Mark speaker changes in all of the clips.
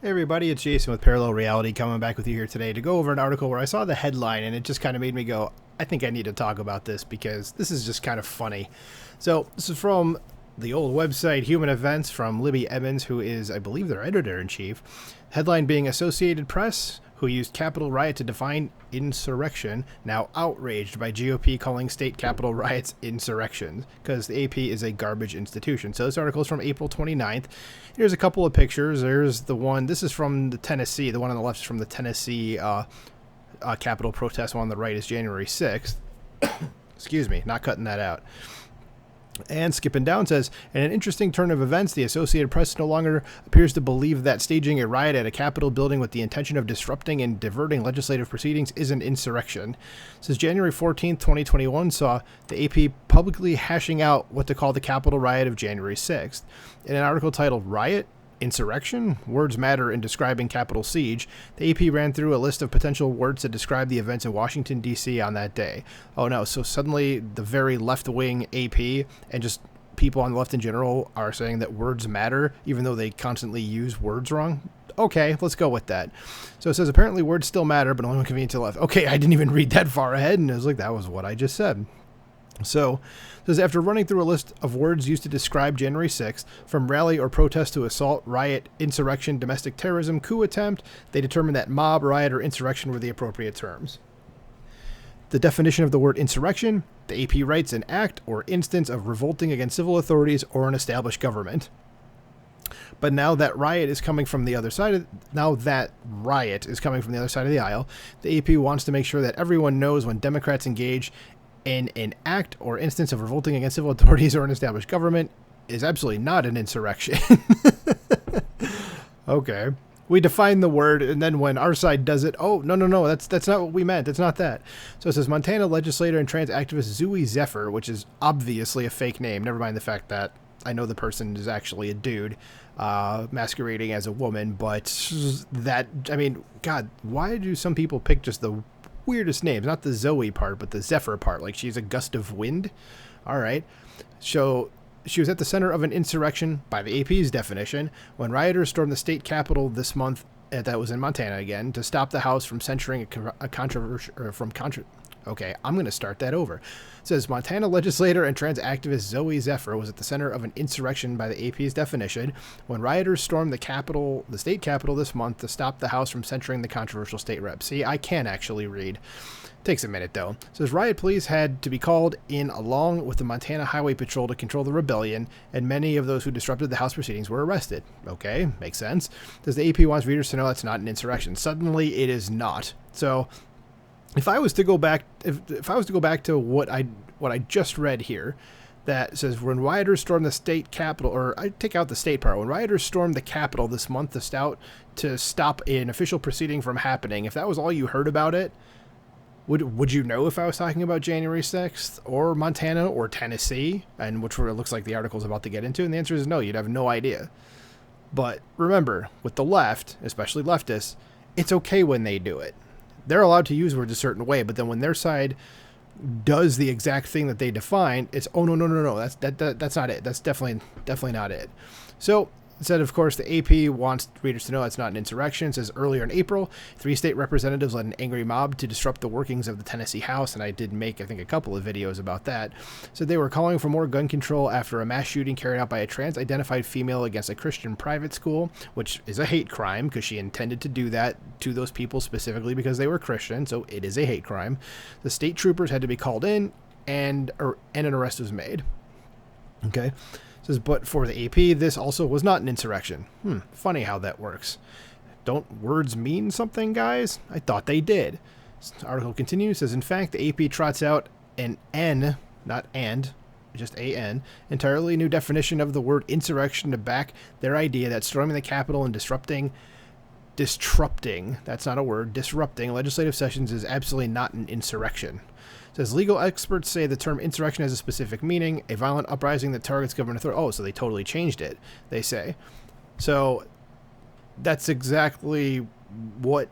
Speaker 1: Hey everybody, it's Jason with Parallel Reality coming back with you here today to go over an article where I saw the headline and it just kind of made me go, I think I need to talk about this because this is just kind of funny. So this is from the old website Human Events from Libby Emmons, who is, I believe, their editor-in-chief. Headline being Associated Press, who used Capitol riot to define insurrection, now outraged by GOP calling state Capitol riots insurrections, because the AP is a garbage institution. So this article is from April 29th. Here's a couple of pictures. There's the one, this is from the Tennessee, the one on the left is from the Tennessee Capitol protest, one on the right is January 6th. Excuse me, not cutting that out. And skipping down says, in an interesting turn of events, the Associated Press no longer appears to believe that staging a riot at a Capitol building with the intention of disrupting and diverting legislative proceedings is an insurrection. It says January 14th, 2021 saw the AP publicly hashing out what to call the Capitol riot of January 6th. In an article titled Riot? Insurrection? Words matter in describing Capitol siege. The AP ran through a list of potential words to describe the events in Washington, D.C. on that day. Oh no, so suddenly the very left-wing AP and just people on the left in general are saying that words matter, even though they constantly use words wrong? Okay, let's go with that. So it says, apparently words still matter, but only when convenient to the left. Okay, I didn't even read that far ahead, and I was like, that was what I just said. So, it says, after running through a list of words used to describe January 6th, from rally or protest to assault, riot, insurrection, domestic terrorism, coup attempt, they determined that mob, riot, or insurrection were the appropriate terms. The definition of the word insurrection, the AP writes, an act or instance of revolting against civil authorities or an established government. But now that riot is coming from the other side of the aisle, the AP wants to make sure that everyone knows when Democrats engage in an act or instance of revolting against civil authorities or an established government is absolutely not an insurrection. Okay. We define the word, and then when our side does it, oh, no, that's not what we meant. That's not that. So it says Montana legislator and trans activist Zooey Zephyr, which is obviously a fake name. Never mind the fact that I know the person is actually a dude masquerading as a woman, but that, I mean, God, why do some people pick just the weirdest names? Not the Zoe part, but the Zephyr part. Like she's a gust of wind. All right. So she was at the center of an insurrection by the AP's definition when rioters stormed the state capitol this month. That was in Montana again, to stop the House from censuring a controversy Okay, I'm going to start that over. It says Montana legislator and trans activist Zooey Zephyr was at the center of an insurrection by the AP's definition when rioters stormed the state capitol this month to stop the House from censuring the controversial state rep. See, I can actually read. Takes a minute though. It says riot police had to be called in along with the Montana Highway Patrol to control the rebellion, and many of those who disrupted the House proceedings were arrested. Okay, makes sense. It says the AP wants readers to know that's not an insurrection. Suddenly it is not. So if I was to go back, if I was to go back to what I just read here, that says when rioters stormed the state capitol, or I take out the state part, when rioters stormed the capitol this month to stop an official proceeding from happening, if that was all you heard about it, would you know if I was talking about January 6th or Montana or Tennessee, and which it looks like the article is about to get into? And the answer is no, you'd have no idea. But remember, with the left, especially leftists, it's okay when they do it. They're allowed to use words a certain way, but then when their side does the exact thing that they define, it's, oh, no, that's not it. That's definitely not it. So it said, of course, the AP wants readers to know that's not an insurrection. It says earlier in April, 3 state representatives led an angry mob to disrupt the workings of the Tennessee House, and I did make, I think, a couple of videos about that. So they were calling for more gun control after a mass shooting carried out by a trans-identified female against a Christian private school, which is a hate crime because she intended to do that to those people specifically because they were Christian, so it is a hate crime. The state troopers had to be called in, and an arrest was made. Okay. It says, but for the AP, this also was not an insurrection. Funny how that works. Don't words mean something, guys? I thought they did. This article continues, says, in fact, the AP trots out an N, not and, just A-N, entirely new definition of the word insurrection to back their idea that storming the Capitol and disrupting, that's not a word, disrupting legislative sessions is absolutely not an insurrection. It says legal experts say the term insurrection has a specific meaning, a violent uprising that targets government authority. Oh, so they totally changed it, they say. So that's exactly what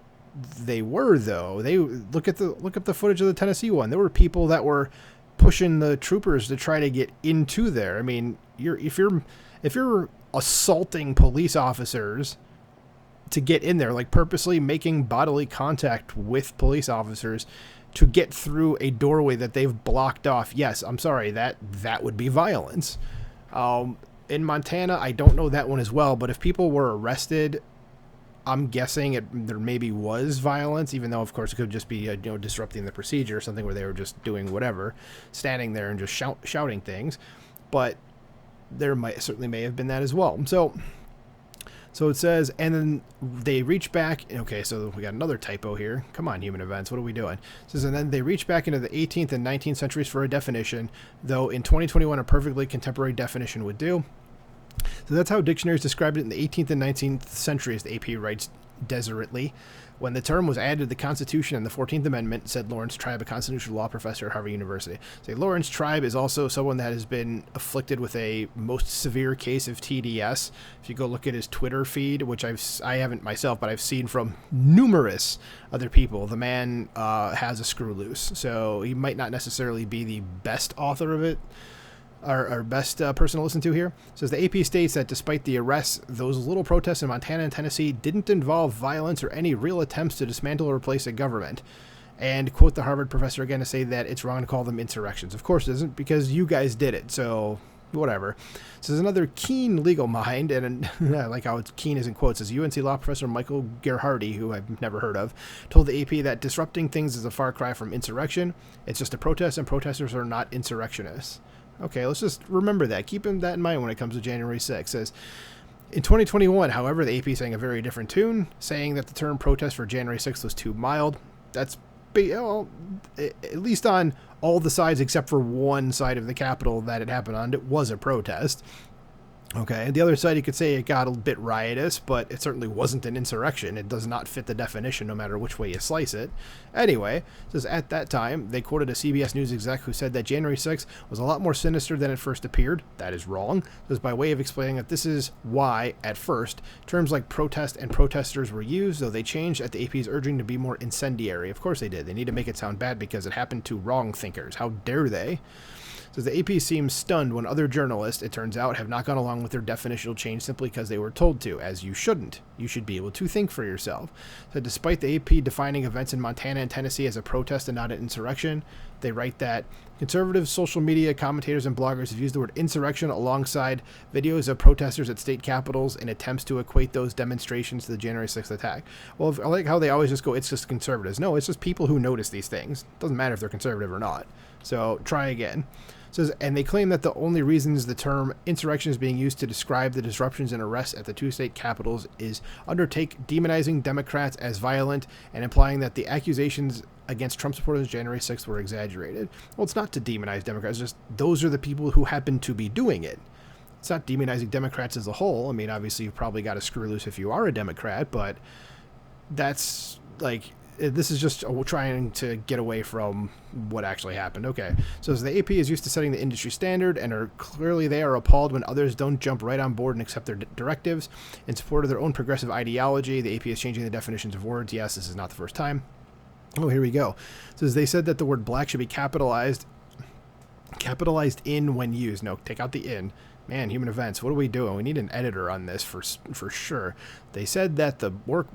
Speaker 1: they were, though. They look up the footage of the Tennessee one. There were people that were pushing the troopers to try to get into there. I mean, if you're assaulting police officers to get in there, like purposely making bodily contact with police officers to get through a doorway that they've blocked off. Yes, I'm sorry, that would be violence. In Montana, I don't know that one as well, but if people were arrested, I'm guessing there maybe was violence, even though, of course, it could just be disrupting the procedure or something where they were just doing whatever, standing there and just shouting things. But there certainly may have been that as well. So it says, and then they reach back. Okay, so we got another typo here. Come on, human events. What are we doing? It says, and then they reach back into the 18th and 19th centuries for a definition, though in 2021 a perfectly contemporary definition would do. So that's how dictionaries described it in the 18th and 19th centuries, the AP writes desolately. When the term was added to the Constitution and the 14th Amendment, said Lawrence Tribe, a constitutional law professor at Harvard University. So Lawrence Tribe is also someone that has been afflicted with a most severe case of TDS. If you go look at his Twitter feed, which I haven't myself, but I've seen from numerous other people, the man has a screw loose. So he might not necessarily be the best author of it. Our best person to listen to here. It says the AP states that despite the arrests, those little protests in Montana and Tennessee didn't involve violence or any real attempts to dismantle or replace a government. And quote the Harvard professor again to say that it's wrong to call them insurrections. Of course it isn't, because you guys did it. So whatever. So there's another keen legal mind, and I like how it's keen is in quotes, as UNC law professor Michael Gerhardy, who I've never heard of, told the AP that disrupting things is a far cry from insurrection. It's just a protest, and protesters are not insurrectionists. Okay, let's just remember that. Keep that in mind when it comes to January 6th. It says, in 2021, however, the AP sang a very different tune, saying that the term protest for January 6th was too mild. That's, at least on all the sides except for one side of the Capitol that it happened on, it was a protest. Okay, the other side, you could say it got a bit riotous, but it certainly wasn't an insurrection. It does not fit the definition no matter which way you slice it. Anyway, it says at that time, they quoted a CBS News exec who said that January 6th was a lot more sinister than it first appeared. That is wrong. It says by way of explaining that this is why, at first, terms like protest and protesters were used, though they changed at the AP's urging to be more incendiary. Of course they did. They need to make it sound bad because it happened to wrong thinkers. How dare they? Says the AP seems stunned when other journalists, it turns out, have not gone along with their definitional change simply because they were told to, as you shouldn't. You should be able to think for yourself. So despite the AP defining events in Montana and Tennessee as a protest and not an insurrection, they write that conservative social media commentators and bloggers have used the word insurrection alongside videos of protesters at state capitals in attempts to equate those demonstrations to the January 6th attack. Well, I like how they always just go, it's just conservatives. No, it's just people who notice these things. It doesn't matter if they're conservative or not. So try again. Says, and they claim that the only reasons the term insurrection is being used to describe the disruptions and arrests at the two state capitals is undertake demonizing Democrats as violent and implying that the accusations against Trump supporters January 6th were exaggerated. Well, it's not to demonize Democrats, just those are the people who happen to be doing it. It's not demonizing Democrats as a whole. I mean, obviously you've probably got to screw loose if you are a Democrat, but that's like, this is just trying to get away from what actually happened. Okay, so the AP is used to setting the industry standard, and they are appalled when others don't jump right on board and accept their directives. In support of their own progressive ideology, the AP is changing the definitions of words. Yes, this is not the first time. Oh, here we go. So they said that the word black should be capitalized in when used. No, take out the in. Man, human events, what are we doing? We need an editor on this for sure. They said that the word,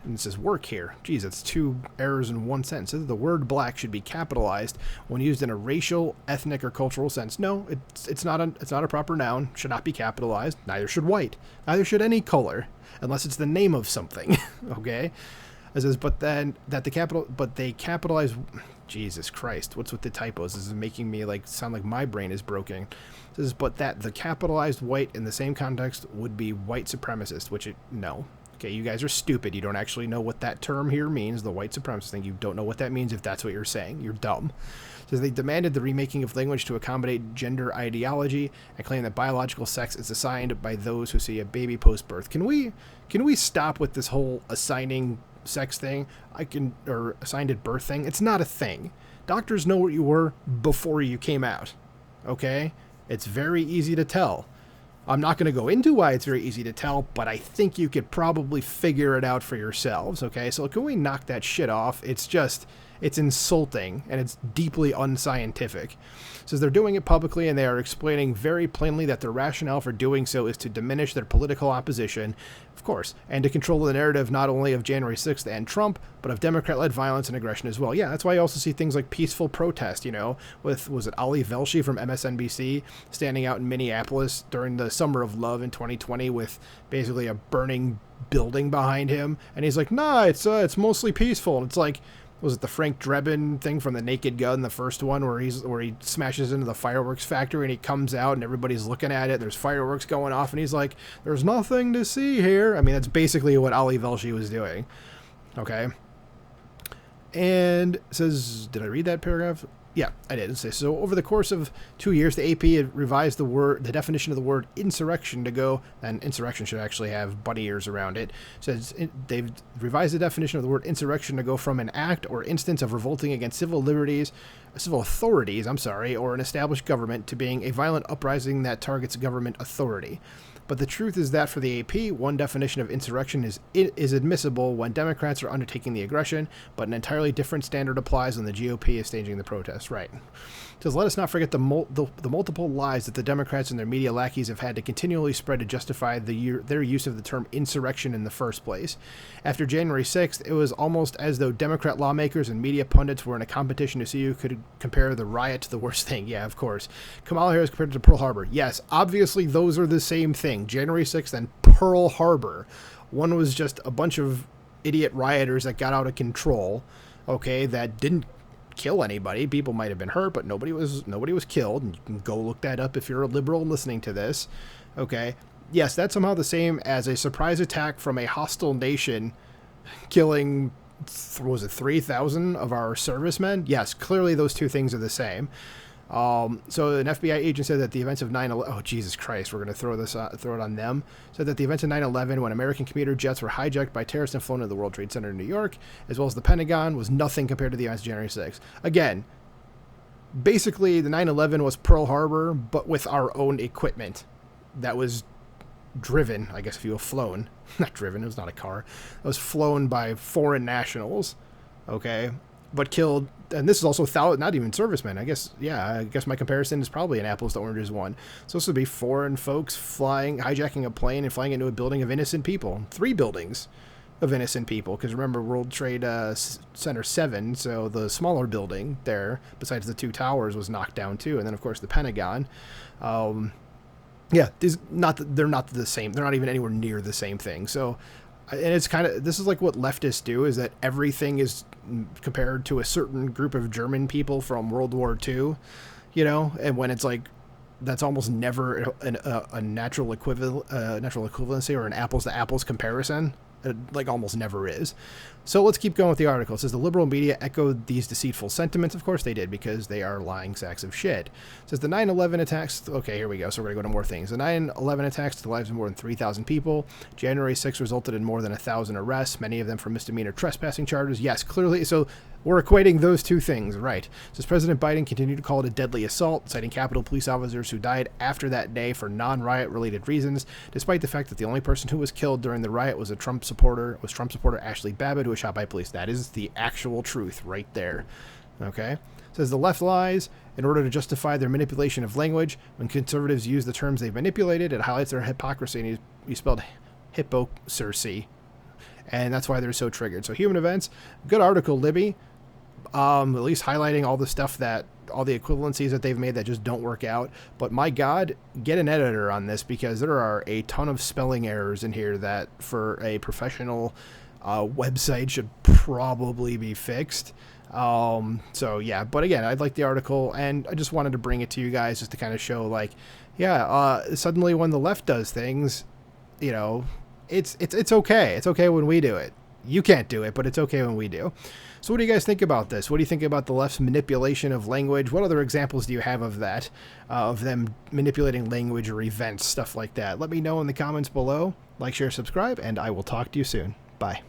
Speaker 1: and it says work here. Geez, it's two errors in one sentence. It says the word black should be capitalized when used in a racial, ethnic, or cultural sense. No, it's not a proper noun. Should not be capitalized. Neither should white. Neither should any color, unless it's the name of something. Okay. It says, but they capitalize. Jesus Christ, what's with the typos? This is making me sound like my brain is broken. It says, but that the capitalized white in the same context would be white supremacist, no. Okay, you guys are stupid. You don't actually know what that term here means, the white supremacist thing. You don't know what that means if that's what you're saying. You're dumb. It says they demanded the remaking of language to accommodate gender ideology and claim that biological sex is assigned by those who see a baby post-birth. Can we stop with this whole assigning sex thing? Or assigned at birth thing? It's not a thing. Doctors know what you were before you came out. Okay? It's very easy to tell. I'm not going to go into why it's very easy to tell, but I think you could probably figure it out for yourselves. Okay? So can we knock that shit off? It's It's insulting, and it's deeply unscientific. It says they're doing it publicly, and they are explaining very plainly that their rationale for doing so is to diminish their political opposition, of course, and to control the narrative not only of January 6th and Trump, but of Democrat-led violence and aggression as well. Yeah, that's why you also see things like peaceful protest, with, was it Ali Velshi from MSNBC standing out in Minneapolis during the Summer of Love in 2020 with basically a burning building behind him, and he's like, nah, it's mostly peaceful. And it's like, was it the Frank Drebin thing from The Naked Gun, the first one, where he smashes into the fireworks factory and he comes out and everybody's looking at it, there's fireworks going off, and he's like, there's nothing to see here. I mean, that's basically what Ali Velshi was doing. Okay. And it says, did I read that paragraph? Yeah, I did. So over the course of 2 years, the AP had revised the definition of the word insurrection to go, and insurrection should actually have bunny ears around it. They've revised the definition of the word insurrection to go from an act or instance of revolting against civil authorities, or an established government, to being a violent uprising that targets government authority. But the truth is that for the AP, one definition of insurrection is admissible when Democrats are undertaking the aggression, but an entirely different standard applies when the GOP is staging the protest. Right. It says, let us not forget the multiple lies that the Democrats and their media lackeys have had to continually spread to justify their use of the term insurrection in the first place. After January 6th, it was almost as though Democrat lawmakers and media pundits were in a competition to see who could compare the riot to the worst thing. Yeah, of course. Kamala Harris compared it to Pearl Harbor. Yes, obviously those are the same thing. January 6th and Pearl Harbor. One was just a bunch of idiot rioters that got out of control, okay, that didn't kill anybody. People might have been hurt, but nobody was killed. And you can go look that up if you're a liberal listening to this. Okay. Yes, that's somehow the same as a surprise attack from a hostile nation killing, was it 3,000 of our servicemen? Yes, clearly those two things are the same. So an FBI agent said that the events of 9/11, oh, Jesus Christ, we're going to throw it on them. Said that the events of 9/11, when American commuter jets were hijacked by terrorists and flown into the World Trade Center in New York, as well as the Pentagon, was nothing compared to the events of January 6th. Again, basically the 9/11 was Pearl Harbor, but with our own equipment that was driven, I guess if you will, flown, not driven, it was not a car, it was flown by foreign nationals, okay, but killed. And this is also not even servicemen. I guess my comparison is probably an apples to oranges one. So this would be foreign folks hijacking a plane and flying into a building of innocent people. 3 buildings of innocent people. Because remember, World Trade Center 7, so the smaller building there, besides the 2 towers, was knocked down too. And then, of course, the Pentagon. They're not the same. They're not even anywhere near the same thing. So, and it's this is like what leftists do, is that everything is compared to a certain group of German people from World War II, and when it's like, that's almost never a natural equivalency or an apples to apples comparison. It like almost never is. So let's keep going with the article. It says the liberal media echoed these deceitful sentiments. Of course they did, because they are lying sacks of shit. It says the 9/11 attacks. Okay, here we go. So we're going to go to more things. The 9/11 attacks took the lives of more than 3,000 people. January 6th resulted in more than 1,000 arrests, many of them for misdemeanor trespassing charges. Yes, clearly. So we're equating those two things, right? It says President Biden continued to call it a deadly assault, citing Capitol police officers who died after that day for non-riot related reasons, despite the fact that the only person who was killed during the riot was Trump supporter Ashley Babbitt, who was shot by police. That is the actual truth right there. Okay? It says the left lies in order to justify their manipulation of language. When conservatives use the terms they've manipulated, it highlights their hypocrisy, and he spelled hypocrisy. And that's why they're so triggered. So Human Events, good article, Libby. At least highlighting all the stuff all the equivalencies that they've made that just don't work out. But my God, get an editor on this, because there are a ton of spelling errors in here that for a professional website should probably be fixed. So yeah, but again, I'd like the article, and I just wanted to bring it to you guys just to kind of show, like, suddenly when the left does things, it's okay. It's okay when we do it. You can't do it, but it's okay when we do. So what do you guys think about this? What do you think about the left's manipulation of language? What other examples do you have of that, of them manipulating language or events, stuff like that? Let me know in the comments below. Like, share, subscribe, and I will talk to you soon. Bye.